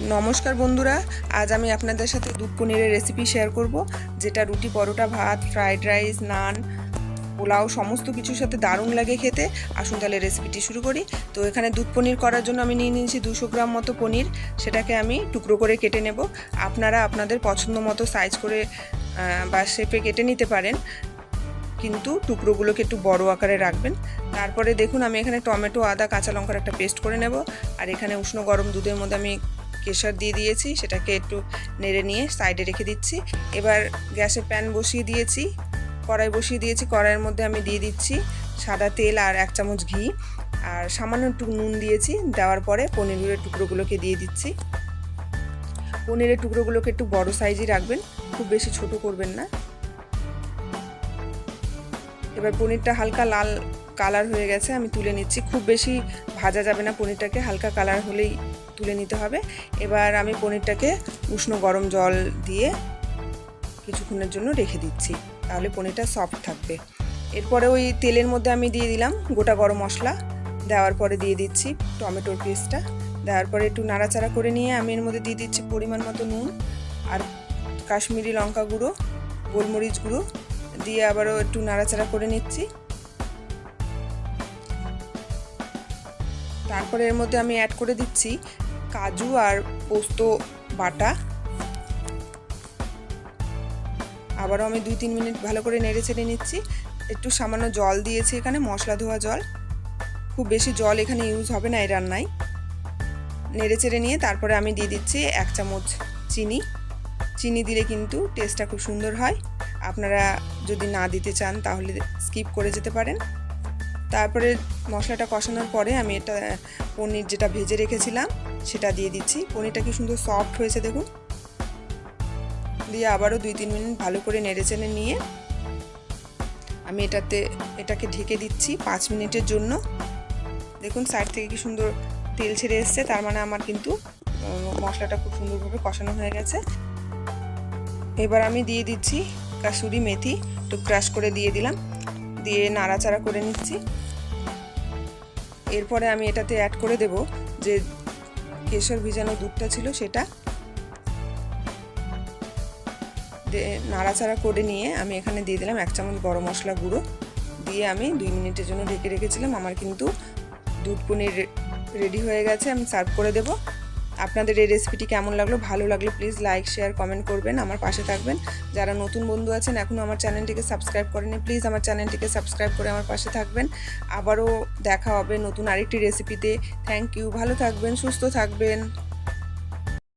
নমস্কার বন্ধুরা, আজ আমি আপনাদের সাথে দুধ পনিরের রেসিপি শেয়ার করব, যেটা রুটি, পরোটা, ভাত, ফ্রাইড রাইস, নান, পোলাও সমস্ত কিছুর সাথে দারুণ লাগে খেতে। আসুন তাহলে রেসিপিটি শুরু করি। তো এখানে দুধ পনির করার জন্য আমি নিয়ে নিয়েছি 200 গ্রাম মতো পনির। সেটাকে আমি টুকরো করে কেটে নেব। আপনারা আপনাদের পছন্দ মতো সাইজ করে বা শেপে কেটে নিতে পারেন, কিন্তু টুকরোগুলোকে একটু বড় আকারে রাখবেন। তারপরে দেখুন, আমি এখানে টমেটো, আদা, কাঁচা লঙ্কার একটা পেস্ট করে নেব। আর এখানে উষ্ণ গরম দুধের মধ্যে আমি কেশর দিয়ে দিয়েছি, সেটাকে একটু নেড়ে নিয়ে সাইডে রেখে দিচ্ছি। এবার গ্যাসে প্যান বসিয়ে দিয়েছি, কড়াই বসিয়ে দিয়েছি। কড়াইয়ের মধ্যে আমি দিয়ে দিচ্ছি সাদা তেল আর 1 চামচ ঘি, আর সামান্য একটু নুন দিয়েছি। দেওয়ার পরে পনিরের টুকরোগুলোকে দিয়ে দিচ্ছি। পনিরের টুকরোগুলোকে একটু বড় সাইজই রাখবেন, খুব বেশি ছোট করবেন না। এবার পনিরটা হালকা লাল কালার হয়ে গেছে, আমি তুলে নিচ্ছি। খুব বেশি ভাজা যাবে না পনিরটাকে, হালকা কালার হলেই তুলে নিতে হবে। এবার আমি পনিরটাকে উষ্ণ গরম জল দিয়ে কিছুক্ষণের জন্য রেখে দিচ্ছি, তাহলে পনিরটা সফট থাকবে। এরপরে ওই তেলের মধ্যে আমি দিয়ে দিলাম গোটা গরম মশলা। দেওয়ার পরে দিয়ে দিচ্ছি টমেটোর পেস্টটা। দেওয়ার পরে একটু নাড়াচাড়া করে নিয়ে আমি এর মধ্যে দিয়ে দিচ্ছি পরিমাণ মতো নুন আর কাশ্মীরি লঙ্কা গুঁড়ো, গোলমরিচ গুঁড়ো দিয়ে আবারও একটু নাড়াচাড়া করে নিচ্ছি। তারপরে এর মধ্যে আমি অ্যাড করে দিচ্ছি কাজু আর পোস্ত বাটা। আবারও আমি 2-3 মিনিট ভালো করে নেড়ে চেড়ে নিচ্ছি। একটু সামান্য জল দিয়েছি এখানে, মশলা ধোয়া জল। খুব বেশি জল এখানে ইউজ হবে না এই রান্নায়। নেড়ে চেড়ে নিয়ে তারপরে আমি দিয়ে দিচ্ছি 1 চামচ চিনি। চিনি দিলে কিন্তু টেস্টটা খুব সুন্দর হয়। আপনারা যদি না দিতে চান তাহলে স্কিপ করে যেতে পারেন। তারপরে মশলাটা কষানোর পরে আমি এটা পনির যেটা ভেজে রেখেছিলাম সেটা দিয়ে দিচ্ছি। পনিরটা কি সুন্দর সফট হয়েছে দেখুন। দিয়ে আবারও 2-3 মিনিট ভালো করে নেড়ে চেড়ে নিয়ে আমি এটাকে ঢেকে দিচ্ছি 5 মিনিটের জন্য। দেখুন সাইড থেকে কি সুন্দর তেল ছেড়ে এসছে, তার মানে আমার কিন্তু মশলাটা খুব সুন্দরভাবে কষানো হয়ে গেছে। এবার আমি দিয়ে দিচ্ছি কাসুরি মেথি, একটু ক্রাশ করে দিয়ে দিলাম, দিয়ে নাড়াচাড়া করে নিচ্ছি। এরপরে আমি এটাতে অ্যাড করে দেব যে কেশর ভিজানো দুধটা ছিল সেটা। নাড়াচাড়া করে নিয়ে আমি এখানে দিয়ে দিলাম 1 চামচ গরম মশলা গুঁড়ো, দিয়ে আমি 2 মিনিটের জন্য ঢেকে রেখেছিলাম। আমার কিন্তু দুধ পনির রেডি হয়ে গেছে, আমি সার্ভ করে দেব। আপনাদের এই রেসিপিটি কেমন লাগলো? ভালো লাগলে প্লিজ লাইক, শেয়ার, কমেন্ট করবেন, আমার পাশে থাকবেন। যারা নতুন বন্ধু আছেন এখনও আমার চ্যানেলটিকে সাবস্ক্রাইব করেনি, প্লিজ আমার চ্যানেলটিকে সাবস্ক্রাইব করে আমার পাশে থাকবেন। আবারও দেখা হবে নতুন আরেকটি রেসিপিতে। থ্যাংক ইউ, ভালো থাকবেন, সুস্থ থাকবেন।